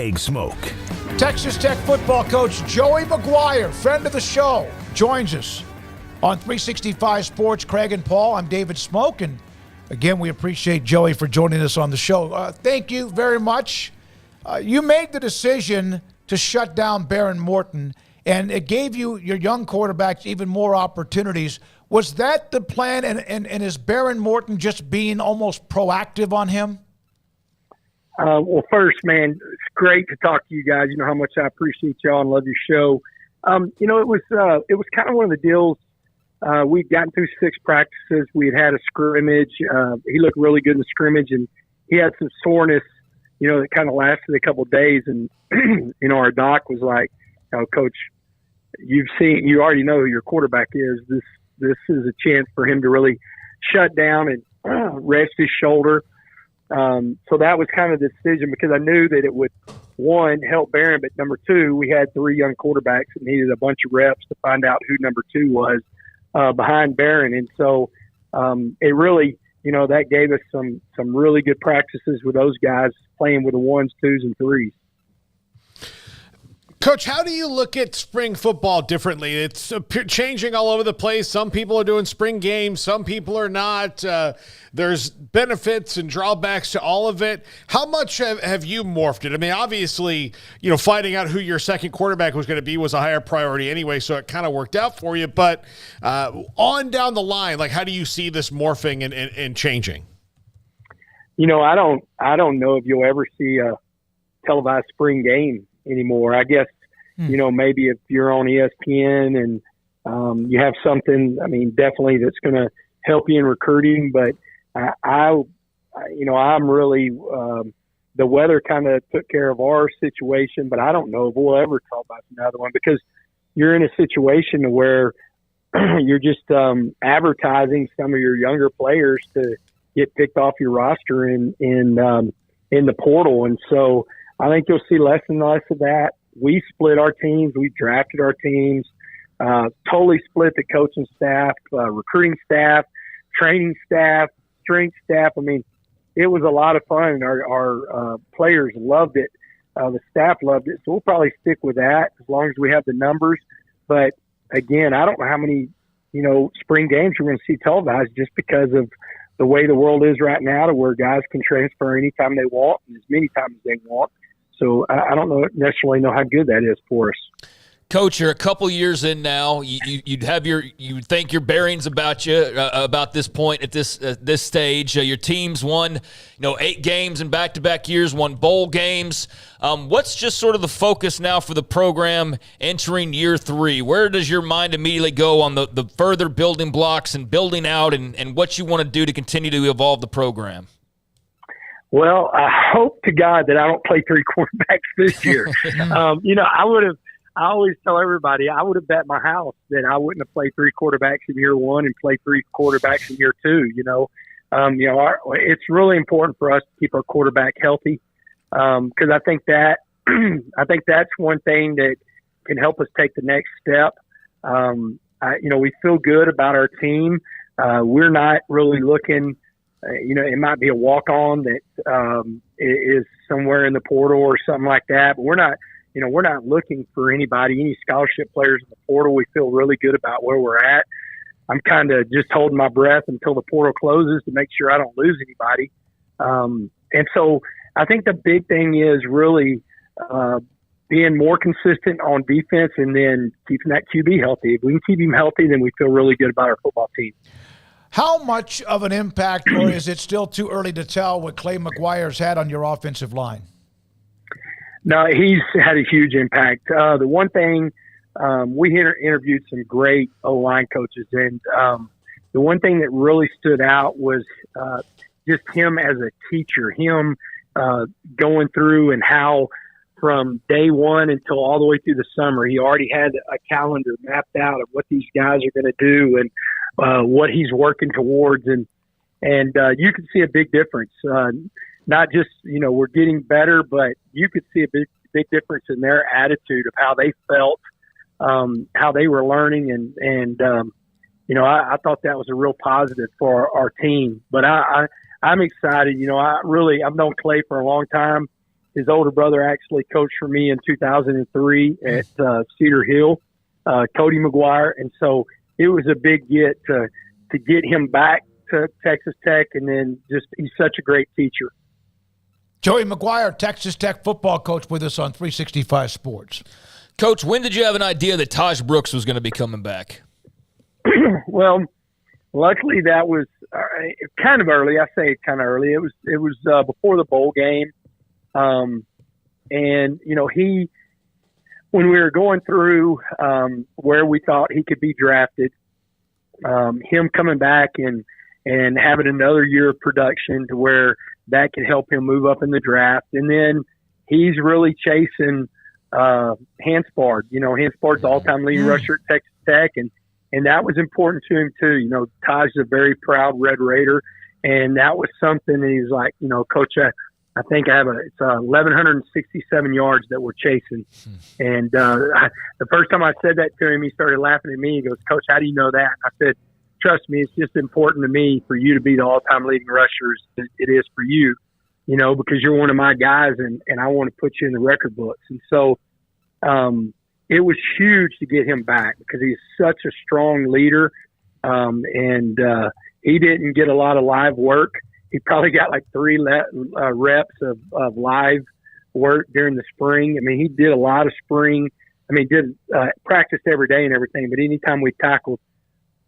Big Smoak. Texas Tech football coach Joey McGuire, friend of the show, joins us on 365 Sports. Craig and Paul, I'm David Smoak, and again, we appreciate Joey for joining us on the show. Thank you very much. You made the decision to shut down Behren Morton, and it gave you, your young quarterbacks, even more opportunities. Was that the plan, and is Behren Morton just being almost proactive on him? Well, first, man, it's great to talk to you guys. You know how much I appreciate y'all and love your show. It was kind of one of the deals. We'd gotten through 6 practices. We had a scrimmage. He looked really good in the scrimmage, and he had some soreness, that kind of lasted a couple of days. And, our doc was like, Coach, you already know who your quarterback is. This is a chance for him to really shut down and rest his shoulder. So that was kind of the decision, because I knew that it would, one, help Behren, but number 2, we had 3 young quarterbacks that needed a bunch of reps to find out who number 2 was behind Behren. And so it really, that gave us some really good practices with those guys playing with the 1s, 2s, and 3s. Coach, how do you look at spring football differently? It's changing all over the place. Some people are doing spring games. Some people are not. There's benefits and drawbacks to all of it. How much have you morphed it? I mean, obviously, finding out who your second quarterback was going to be was a higher priority anyway, so it kind of worked out for you. But on down the line, how do you see this morphing and changing? I don't know if you'll ever see a televised spring game anymore. I guess, maybe if you're on ESPN and you have something, definitely that's going to help you in recruiting. But I'm really, the weather kind of took care of our situation, but I don't know if we'll ever talk about another one, because you're in a situation where you're just advertising some of your younger players to get picked off your roster in the portal. And so I think you'll see less and less of that. We split our teams. We drafted our teams, totally split the coaching staff, recruiting staff, training staff, strength staff. It was a lot of fun. Our players loved it. The staff loved it. So we'll probably stick with that as long as we have the numbers. But again, I don't know how many, spring games you're going to see televised, just because of the way the world is right now, to where guys can transfer anytime they want and as many times as they want. So I don't necessarily know how good that is for us. Coach, you're a couple years in now. You'd think your bearings about you about this point at this stage. Your team's won 8 games in back-to-back years, won bowl games. What's just sort of the focus now for the program entering year 3? Where does your mind immediately go on the further building blocks and building out and what you want to do to continue to evolve the program? Well, I hope to God that I don't play 3 quarterbacks this year. I always tell everybody I would have bet my house that I wouldn't have played 3 quarterbacks in year 1 and played 3 quarterbacks in year 2. It's really important for us to keep our quarterback healthy, because I think that's one thing that can help us take the next step. We feel good about our team. We're not really looking. It might be a walk-on that is somewhere in the portal or something like that, but we're not looking for any scholarship players in the portal. We feel really good about where we're at. I'm kind of just holding my breath until the portal closes to make sure I don't lose anybody. And so I think the big thing is really being more consistent on defense, and then keeping that QB healthy. If we can keep him healthy, then we feel really good about our football team. How much of an impact, or is it still too early to tell, what Clay McGuire's had on your offensive line? No, he's had a huge impact. The one thing, we interviewed some great O-line coaches, and the one thing that really stood out was just him as a teacher, him going through and how from day one until all the way through the summer, he already had a calendar mapped out of what these guys are going to do and what he's working towards. And you can see a big difference. Not just, we're getting better, but you could see a big difference in their attitude of how they felt, how they were learning. And I thought that was a real positive for our team. But I'm excited. I've known Clay for a long time. His older brother actually coached for me in 2003 at Cedar Hill, Cody McGuire. And so it was a big get to get him back to Texas Tech. And then just, he's such a great teacher. Joey McGuire, Texas Tech football coach, with us on 365 Sports. Coach, when did you have an idea that Taj Brooks was going to be coming back? Well, luckily that was kind of early. I say kind of early. It was before the bowl game. And, you know, when we were going through where we thought he could be drafted, him coming back and having another year of production to where that could help him move up in the draft. And then he's really chasing Hanspard. You know, Hanspard's the all-time leading rusher at Texas Tech, and that was important to him too. You know, Taj is a very proud Red Raider, and that was something that he's like, you know, Coach, I think I have it's 1,167 yards that we're chasing. And the first time I said that to him, he started laughing at me. He goes, Coach, how do you know that? I said, trust me, it's just important to me for you to be the all-time leading rushers. It is for you, you know, because you're one of my guys, and I want to put you in the record books. And so it was huge to get him back because he's such a strong leader, and he didn't get a lot of live work. He probably got like 3 reps of live work during the spring. I mean, he did a lot of spring. I mean, did practice every day and everything, but anytime we tackled,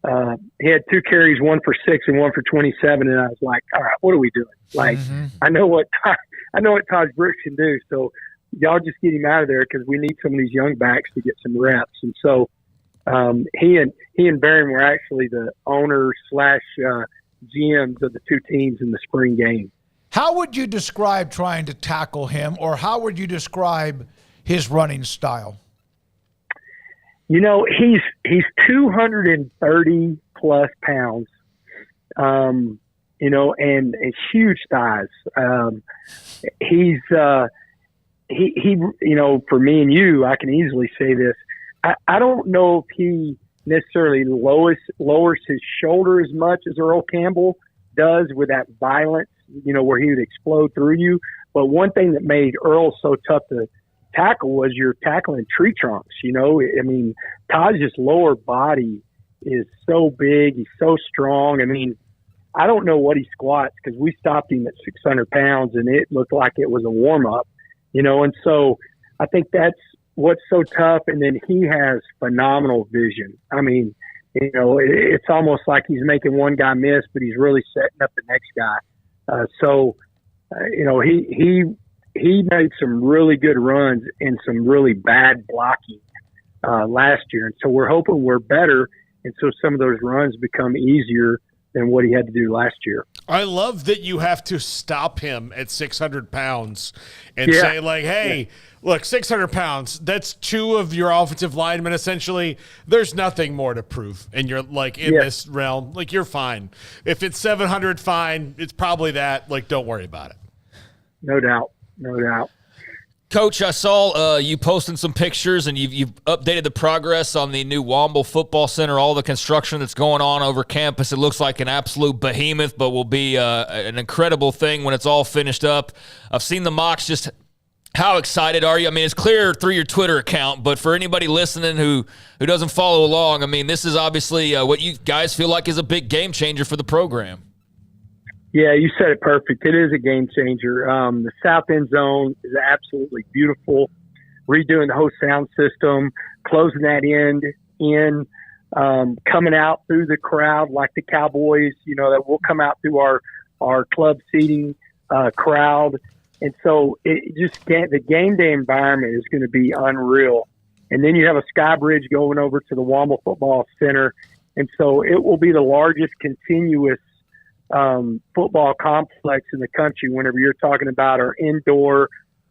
he had 2 carries, 1 for 6 and 1 for 27. And I was like, all right, what are we doing? Like, I know what Taj Brooks can do. So y'all just get him out of there because we need some of these young backs to get some reps. And so he and Behren were actually the owners / GMs of the 2 teams in the spring game. How would you describe trying to tackle him, or how would you describe his running style? You know, he's 230 plus pounds, you know, and huge thighs. He's you know, for me and you, I can easily say this. I don't know if he necessarily lowers his shoulder as much as Earl Campbell does with that violence, you know, where he would explode through you. But one thing that made Earl so tough to tackle was you're tackling tree trunks, you know. I mean, Taj's lower body is so big. He's so strong. I mean, I don't know what he squats because we stopped him at 600 pounds and it looked like it was a warm-up, you know. And so I think that's what's so tough. And then he has phenomenal vision. I mean, you know, it's almost like he's making one guy miss, but he's really setting up the next guy. You know, he made some really good runs and some really bad blocking last year. And so we're hoping we're better. And so some of those runs become easier than what he had to do last year. I love that you have to stop him at 600 pounds and say, like, hey, look, 600 pounds, that's 2 of your offensive linemen, essentially. There's nothing more to prove. And you're, like, in this realm. Like, you're fine. If it's 700, fine. It's probably that. Like, don't worry about it. No doubt. No doubt. Coach, I saw you posting some pictures, and you've updated the progress on the new Womble Football Center, all the construction that's going on over campus. It looks like an absolute behemoth, but will be an incredible thing when it's all finished up. I've seen the mocks. Just how excited are you? I mean, it's clear through your Twitter account, but for anybody listening who doesn't follow along, I mean, this is obviously what you guys feel like is a big game changer for the program. Yeah, you said it perfect. It is a game changer. The south end zone is absolutely beautiful. Redoing the whole sound system, closing that end in, coming out through the crowd like the Cowboys, you know, that will come out through our club seating crowd. And so the game day environment is going to be unreal. And then you have a sky bridge going over to the Womble Football Center. And so it will be the largest continuous football complex in the country whenever you're talking about our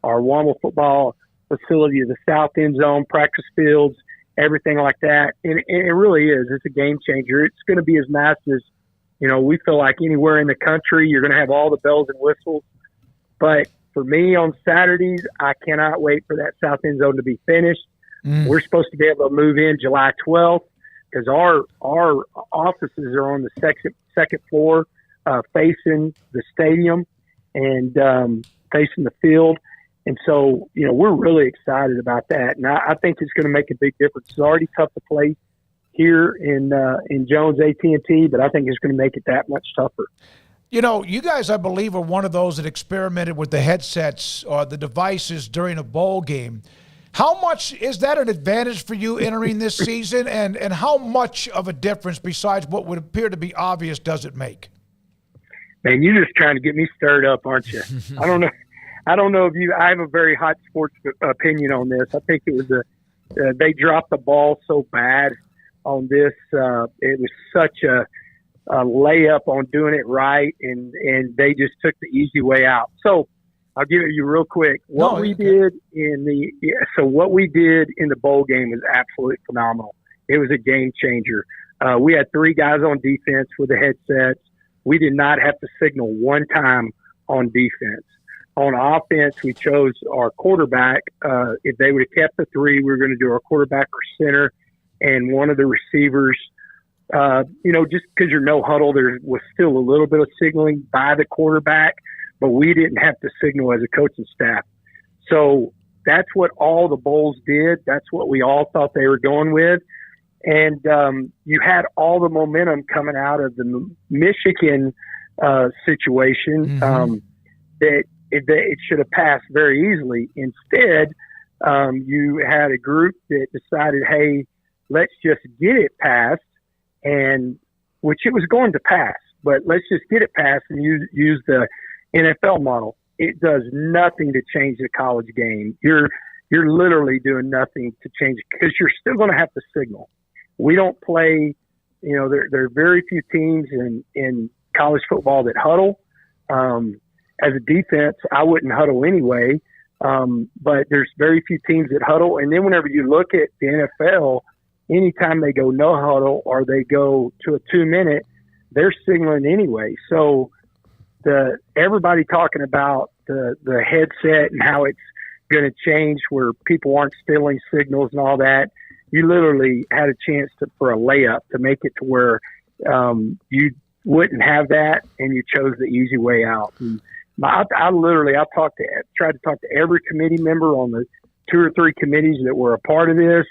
Womble football facility, the south end zone, practice fields, everything like that. And it really is. It's a game changer. It's going to be as nice as, you know, we feel like anywhere in the country. You're going to have all the bells and whistles. But for me on Saturdays, I cannot wait for that south end zone to be finished. We're supposed to be able to move in July 12th because our offices are on the second floor, facing the stadium and facing the field. And so, we're really excited about that. And I think it's going to make a big difference. It's already tough to play here in Jones AT&T, but I think it's going to make it that much tougher. You guys, I believe, are one of those that experimented with the headsets or the devices during a bowl game. How much is that an advantage for you entering this season, and how much of a difference, besides what would appear to be obvious, does it make? Man, you're just trying to get me stirred up, aren't you? I don't know if you. I have a very hot sports opinion on this. I think it was they dropped the ball so bad on this. It was such a layup on doing it right, and they just took the easy way out. So I'll give it you real quick. What we did in the bowl game was absolutely phenomenal. It was a game changer. We had 3 guys on defense with the headsets. We did not have to signal one time on defense. On offense, we chose our quarterback. If they would have kept the 3, we were going to do our quarterback or center and one of the receivers. Just because you're no huddle, there was still a little bit of signaling by the quarterback, but we didn't have to signal as a coaching staff. So that's what all the bowls did. That's what we all thought they were going with. And you had all the momentum coming out of the Michigan situation that it should have passed very easily. Instead, you had a group that decided, hey, let's just get it passed, and which it was going to pass, but let's just get it passed and use the NFL model. It does nothing to change the college game. You're literally doing nothing to change it because you're still going to have to signal. We don't play, there are very few teams in college football that huddle. As a defense, I wouldn't huddle anyway, but there's very few teams that huddle. And then whenever you look at the NFL, anytime they go no huddle or they go to a 2-minute, they're signaling anyway. So everybody talking about the headset and how it's going to change where people aren't stealing signals and all that, you literally had a chance for a layup to make it to where you wouldn't have that, and you chose the easy way out. And I tried to talk to every committee member on the 2 or 3 committees that were a part of this.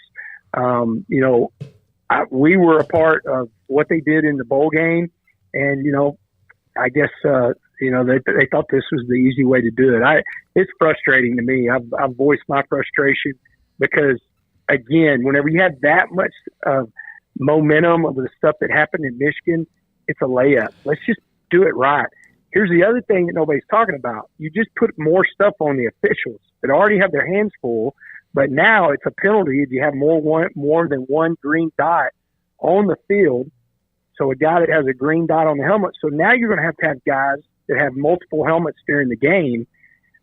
We were a part of what they did in the bowl game, and I guess they thought this was the easy way to do it. It's frustrating to me. I've voiced my frustration because, again, whenever you have that much momentum of the stuff that happened in Michigan, it's a layup. Let's just do it right. Here's the other thing that nobody's talking about. You just put more stuff on the officials that already have their hands full, but now it's a penalty if you have more than one green dot on the field. So a guy that has a green dot on the helmet. So now you're going to have guys that have multiple helmets during the game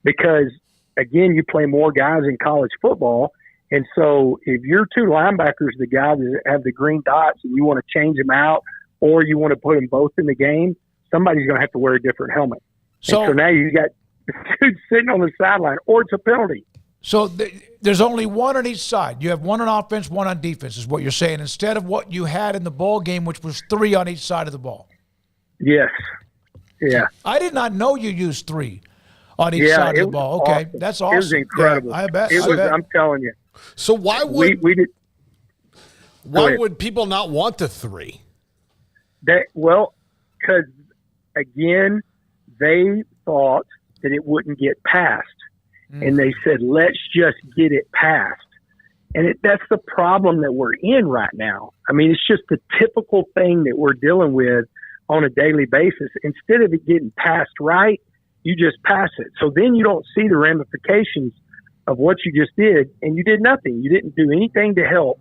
because, again, you play more guys in college football. And so if your 2 linebackers, the guys that have the green dots, and you want to change them out or you want to put them both in the game, somebody's going to have to wear a different helmet. So now you got dudes sitting on the sideline, or it's a penalty. So there's only one on each side. You have one on offense, one on defense, is what you're saying, instead of what you had in the bowl game, which was 3 on each side of the ball. Yes. Yeah. I did not know you used 3 on each side of the ball. Okay, awesome. that's awesome. It was incredible. Yeah, I bet. I'm telling you. So why would we would people not want the 3? Because again, they thought that it wouldn't get passed. And they said, let's just get it passed. And that's the problem that we're in right now. I mean, it's just the typical thing that we're dealing with on a daily basis. Instead of it getting passed right, you just pass it. So then you don't see the ramifications of what you just did, and you did nothing. You didn't do anything to help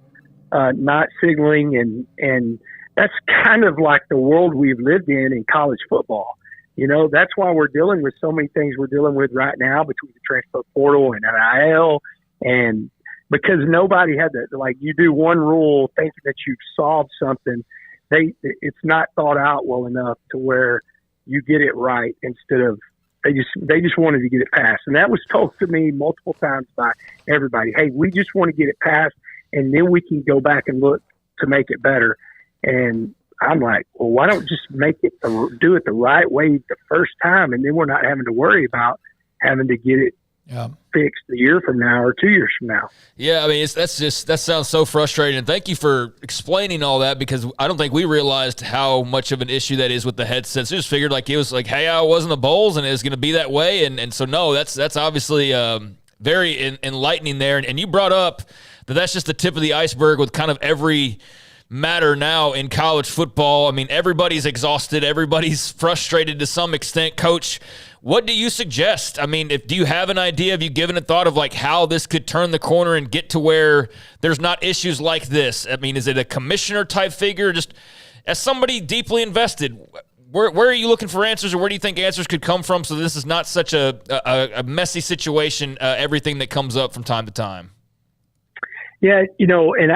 not signaling, and that's kind of like the world we've lived in college football. That's why we're dealing with so many things we're dealing with right now between the transfer portal and NIL, and because nobody had that, like, you do one rule thinking that you've solved something. It's not thought out well enough to where you get it right instead of they just wanted to get it passed. And that was told to me multiple times by everybody. Hey, we just want to get it passed, and then we can go back and look to make it better. And I'm like, well, why don't just do it the right way the first time, and then we're not having to worry about having to get it fixed a year from now or 2 years from now. Yeah, I mean, that sounds so frustrating. And thank you for explaining all that, because I don't think we realized how much of an issue that is with the headsets. We just figured like it was like, hey, I was in the bowls and it was going to be that way. And so, no, that's obviously very enlightening there. And you brought up that that's just the tip of the iceberg with kind of every matter now in college football. I mean, everybody's exhausted. Everybody's frustrated to some extent. Coach, what do you suggest? I mean, do you have an idea? Have you given a thought of like how this could turn the corner and get to where there's not issues like this? I mean, is it a commissioner type figure? Just as somebody deeply invested, where are you looking for answers, or where do you think answers could come from so this is not such a messy situation, everything that comes up from time to time? Yeah, and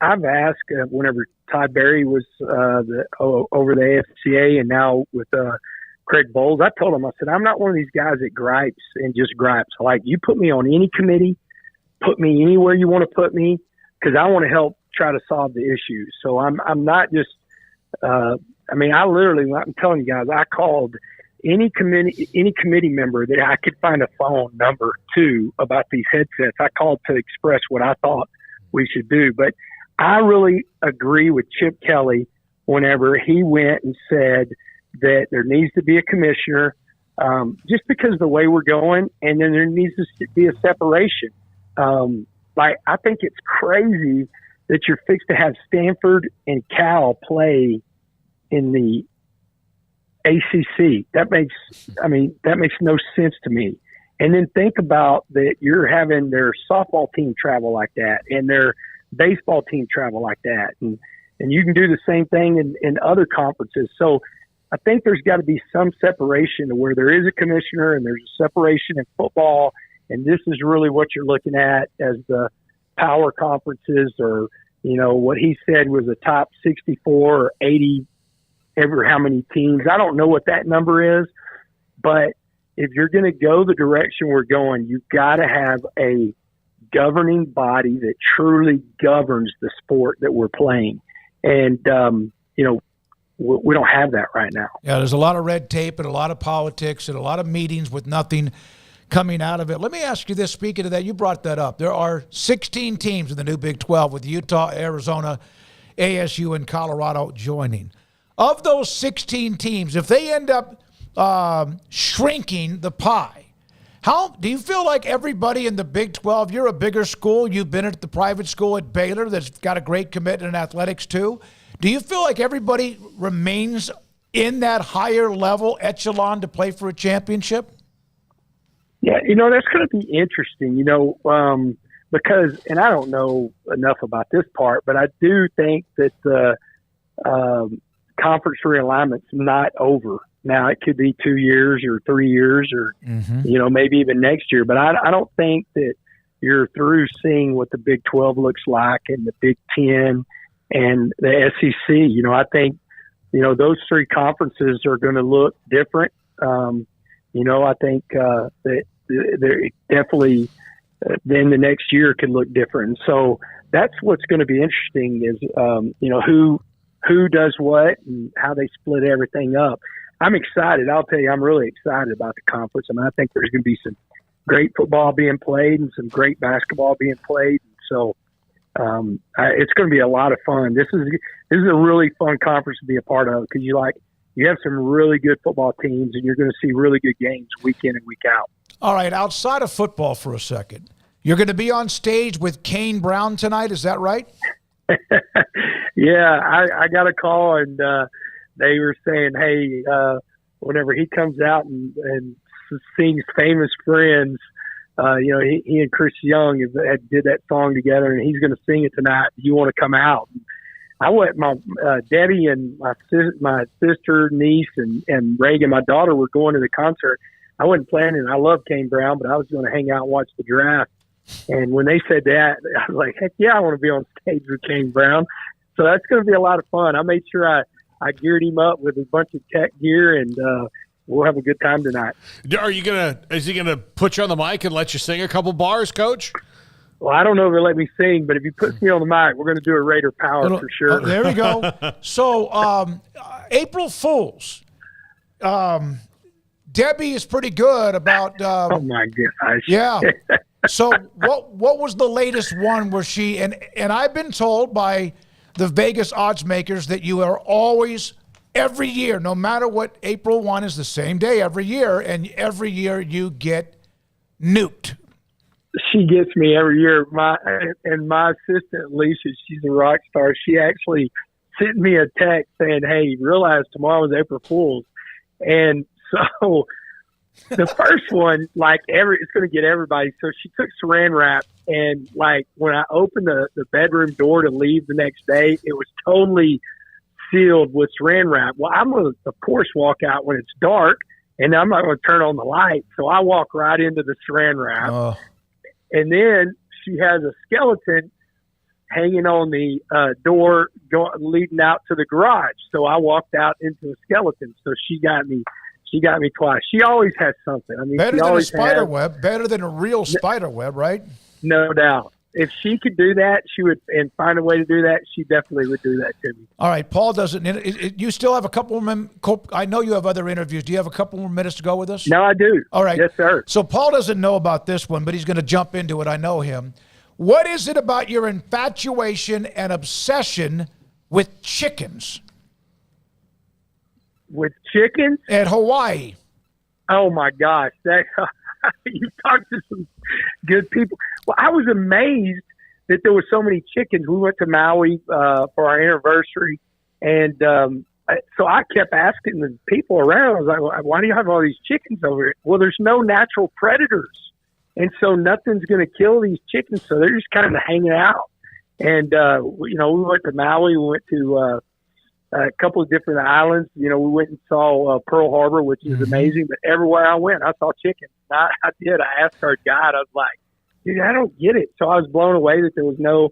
I've asked whenever Todd Berry was over the AFCA and now with Craig Bowles, I told him, I said, I'm not one of these guys that gripes and just gripes. Like, you put me on any committee, put me anywhere you want to put me, because I want to help try to solve the issues. So I'm not just I'm telling you guys, I called any committee member that I could find a phone number to about these headsets. I called to express what I thought we should do. But I really agree with Chip Kelly whenever he went and said that there needs to be a commissioner, just because of the way we're going, and then there needs to be a separation. I think it's crazy that you're fixed to have Stanford and Cal play in the ACC. That makes no sense to me. And then think about that you're having their softball team travel like that and their baseball team travel like that. And you can do the same thing in other conferences. So I think there's got to be some separation to where there is a commissioner and there's a separation in football. And this is really what you're looking at as the power conferences, or, what he said was a top 64 or 80 ever how many teams. I don't know what that number is, but if you're going to go the direction we're going, you've got to have a governing body that truly governs the sport that we're playing. And, we don't have that right now. Yeah, there's a lot of red tape and a lot of politics and a lot of meetings with nothing coming out of it. Let me ask you this. Speaking of that, you brought that up. There are 16 teams in the new Big 12 with Utah, Arizona, ASU, and Colorado joining. Of those 16 teams, if they end up shrinking the pie, how do you feel like everybody in the Big 12, you're a bigger school, you've been at the private school at Baylor that's got a great commitment in athletics too. Do you feel like everybody remains in that higher level echelon to play for a championship? Yeah, that's going to be interesting, because, and I don't know enough about this part, but I do think that the conference realignment's not over. Now, it could be 2 years or 3 years or, maybe even next year. But I don't think that you're through seeing what the Big 12 looks like and the Big 10 and the SEC. I think, those three conferences are going to look different. I think that they're definitely then the next year could look different. And so that's what's going to be interesting is, who does what and how they split everything up. I'm excited. I'll tell you, I'm really excited about the conference. I think there's going to be some great football being played and some great basketball being played. So it's going to be a lot of fun. This is a really fun conference to be a part of, because you have some really good football teams and you're going to see really good games week in and week out. All right, outside of football for a second, you're going to be on stage with Kane Brown tonight. Is that right? Yeah, I got a call and they were saying, hey, whenever he comes out and sings Famous Friends, he and Chris Young did that song together, and he's going to sing it tonight. Do you want to come out? I went, my Debbie and my sister, niece, and Reagan, my daughter, were going to the concert. I wasn't planning. I love Kane Brown, but I was going to hang out and watch the draft. And when they said that, I was like, heck yeah, I want to be on stage with Kane Brown. So that's going to be a lot of fun. I made sure I geared him up with a bunch of tech gear, and we'll have a good time tonight. Is he gonna put you on the mic and let you sing a couple bars, Coach? Well, I don't know if he'll let me sing, but if he puts me on the mic, we're going to do a Raider Power for sure. There we go. So, April Fools. Debbie is pretty good about. Oh my gosh! Yeah. So what was the latest one where she and I've been told by the Vegas odds makers that you are always every year, no matter what, April 1 is the same day every year, and every year you get nuked. She gets me every year. My assistant Alicia, she's a rock star. She actually sent me a text saying, "Hey, you realize tomorrow is April Fool's," and so the first one, it's going to get everybody. So she took Saran wrap, and when I opened the bedroom door to leave the next day, it was totally sealed with Saran wrap. Well, I'm going to, of course, walk out when it's dark, and I'm not going to turn on the light. So I walk right into the Saran wrap. Oh. And then she has a skeleton hanging on the door leading out to the garage. So I walked out into a skeleton. So she got me twice. She always has something. I mean, better than a spider web, better than a real spider web, right? No doubt. If she could do that, she would, and find a way to do that, she definitely would do that to me. All right, Paul doesn't. You still have a couple more. I know you have other interviews. Do you have a couple more minutes to go with us? No, I do. All right. Yes, sir. So Paul doesn't know about this one, but he's going to jump into it. I know him. What is it about your infatuation and obsession with chickens? With chickens? At Hawaii. Oh, my gosh. You talked to some good people. Well, I was amazed that there were so many chickens. We went to Maui for our anniversary, and so I kept asking the people around, I was like, why do you have all these chickens over here? Well, there's no natural predators, and so nothing's going to kill these chickens, so they're just kind of hanging out. And, we went to Maui. We went to a couple of different islands. We went and saw Pearl Harbor, which is amazing, but everywhere I went, I saw chickens. I did. I asked our guide, I was like, dude, I don't get it. So I was blown away that there was no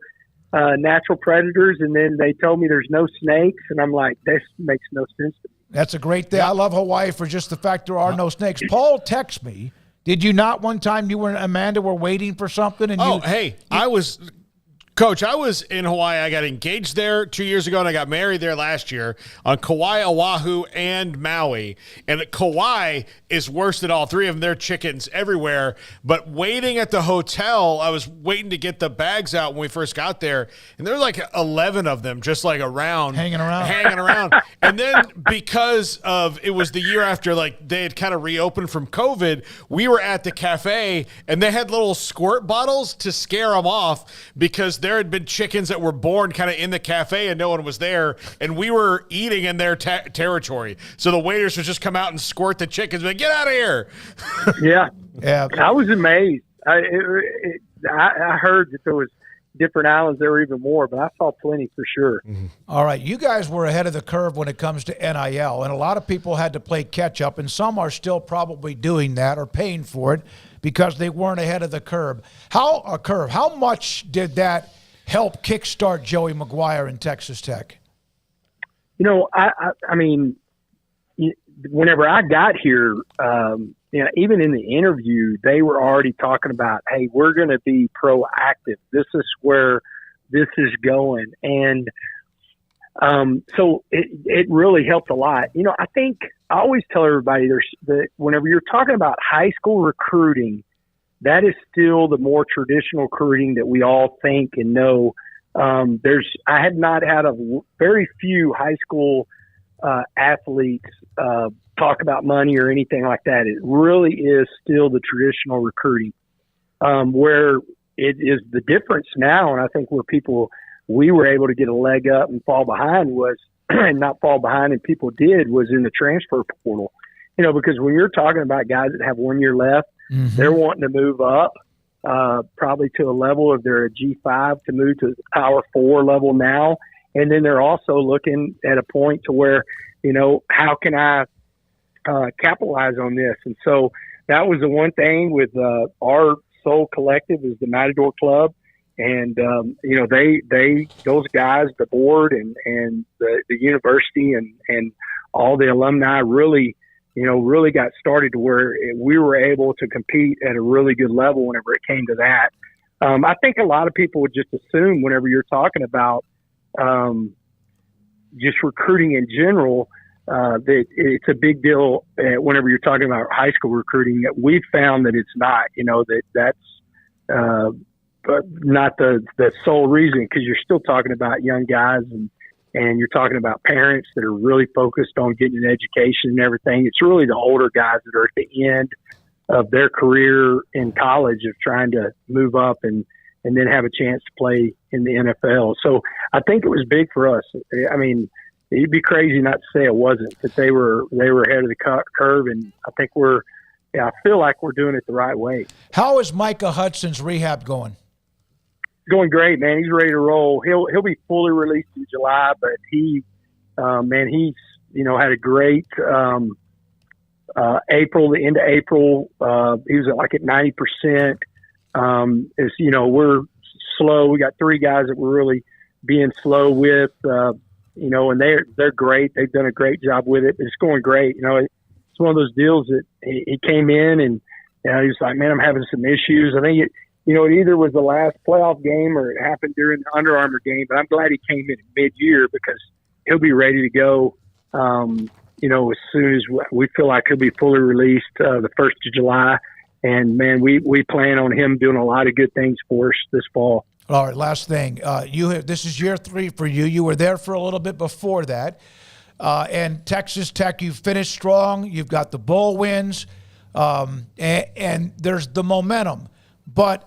natural predators, and then they told me there's no snakes, and I'm like, this makes no sense to me. That's a great thing. I love Hawaii for just the fact there are no snakes. Paul texted me. Did you not one time you and Amanda were waiting for something? And I was... Coach, I was in Hawaii. I got engaged there 2 years ago, and I got married there last year on Kauai, Oahu, and Maui. And Kauai is worse than all three of them. There are chickens everywhere. But waiting at the hotel, I was waiting to get the bags out when we first got there, and there were like 11 of them just like around. Hanging around. And then because of it was the year after they had kind of reopened from COVID, we were at the cafe, and they had little squirt bottles to scare them off because there had been chickens that were born kind of in the cafe and no one was there, and we were eating in their territory. So the waiters would just come out and squirt the chickens, like, get out of here. Yeah. Yeah. I was amazed. I heard that there was different islands there were even more, but I saw plenty for sure. Mm-hmm. All right. You guys were ahead of the curve when it comes to NIL, and a lot of people had to play catch up, and some are still probably doing that or paying for it because they weren't ahead of the curve. How much did that help kickstart Joey McGuire in Texas Tech? I mean, whenever I got here, even in the interview, they were already talking about, hey, we're going to be proactive. This is where this is going. And so it really helped a lot. I think I always tell everybody whenever you're talking about high school recruiting, that is still the more traditional recruiting that we all think and know. I had not had very few high school athletes talk about money or anything like that. It really is still the traditional recruiting, where it is the difference now. And I think where we were able to get a leg up and fall behind and not fall behind, and people did, was in the transfer portal. Because when you're talking about guys that have 1 year left, they're wanting to move up, probably to a level of they're a G5 to move to the Power 4 level now. And then they're also looking at a point to where, how can I capitalize on this? And so that was the one thing with our sole collective is the Matador Club. And, those guys, the board and the university and all the alumni really got started to where we were able to compete at a really good level whenever it came to that. I think a lot of people would just assume whenever you're talking about just recruiting in general, that it's a big deal whenever you're talking about high school recruiting. That we've found that it's not, that's but not the sole reason, because you're still talking about young guys and you're talking about parents that are really focused on getting an education and everything. It's really the older guys that are at the end of their career in college of trying to move up and then have a chance to play in the NFL. So I think it was big for us. I mean, it'd be crazy not to say it wasn't, that they were ahead of the curve. And I think I feel like we're doing it the right way. How is Micah Hudson's rehab going? Going great, man. He's ready to roll. He'll be fully released in July, but he's had a great April, the end of April. He was at 90%. We're slow. We got 3 guys that we're really being slow with, and they're great. They've done a great job with it. It's going great. It's one of those deals that he came in and he was like, man, I'm having some issues. I think it either was the last playoff game or it happened during the Under Armour game, but I'm glad he came in mid-year because he'll be ready to go, as soon as we feel like he'll be fully released the 1st of July. And, man, we plan on him doing a lot of good things for us this fall. All right, last thing. This is year 3 for you. You were there for a little bit before that. And Texas Tech, you've finished strong. You've got the bowl wins, and there's the momentum. But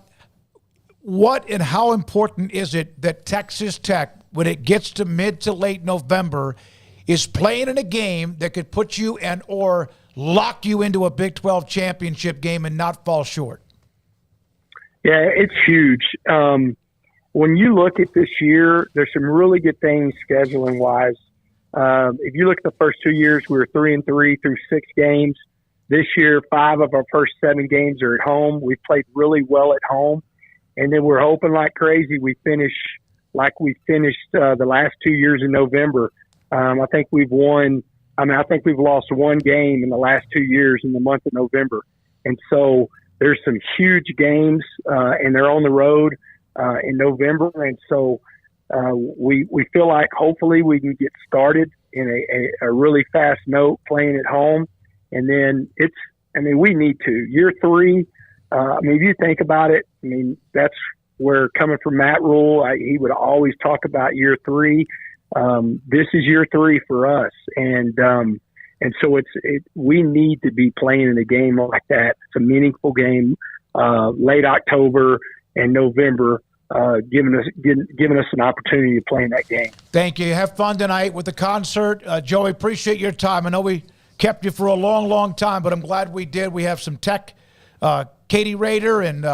what and how important is it that Texas Tech, when it gets to mid to late November, is playing in a game that could put you or lock you into a Big 12 championship game and not fall short? Yeah, it's huge. When you look at this year, there's some really good things scheduling-wise. If you look at the first 2 years, we were 3-3 through 6 games. This year, 5 of our first 7 games are at home. We played really well at home. And then we're hoping like crazy we finish like we finished the last 2 years in November. I think we've lost 1 game in the last 2 years in the month of November. And so there's some huge games, and they're on the road in November. And so we feel like hopefully we can get started in a really fast note playing at home. And then we need to. Year 3, if you think about it, that's where, coming from Matt Rule, he would always talk about year 3. This is year 3 for us. And so we need to be playing in a game like that. It's a meaningful game, late October and November, giving us an opportunity to play in that game. Thank you. Have fun tonight with the concert. Joey, appreciate your time. I know we kept you for a long, long time, but I'm glad we did. We have some Tech, Katie Rader and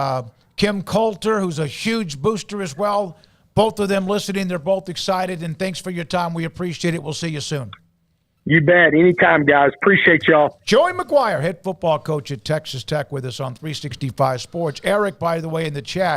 Kim Coulter, who's a huge booster as well. Both of them listening. They're both excited, and thanks for your time. We appreciate it. We'll see you soon. You bet. Anytime, guys. Appreciate y'all. Joey McGuire, head football coach at Texas Tech, with us on 365 Sports. Eric, by the way, in the chat.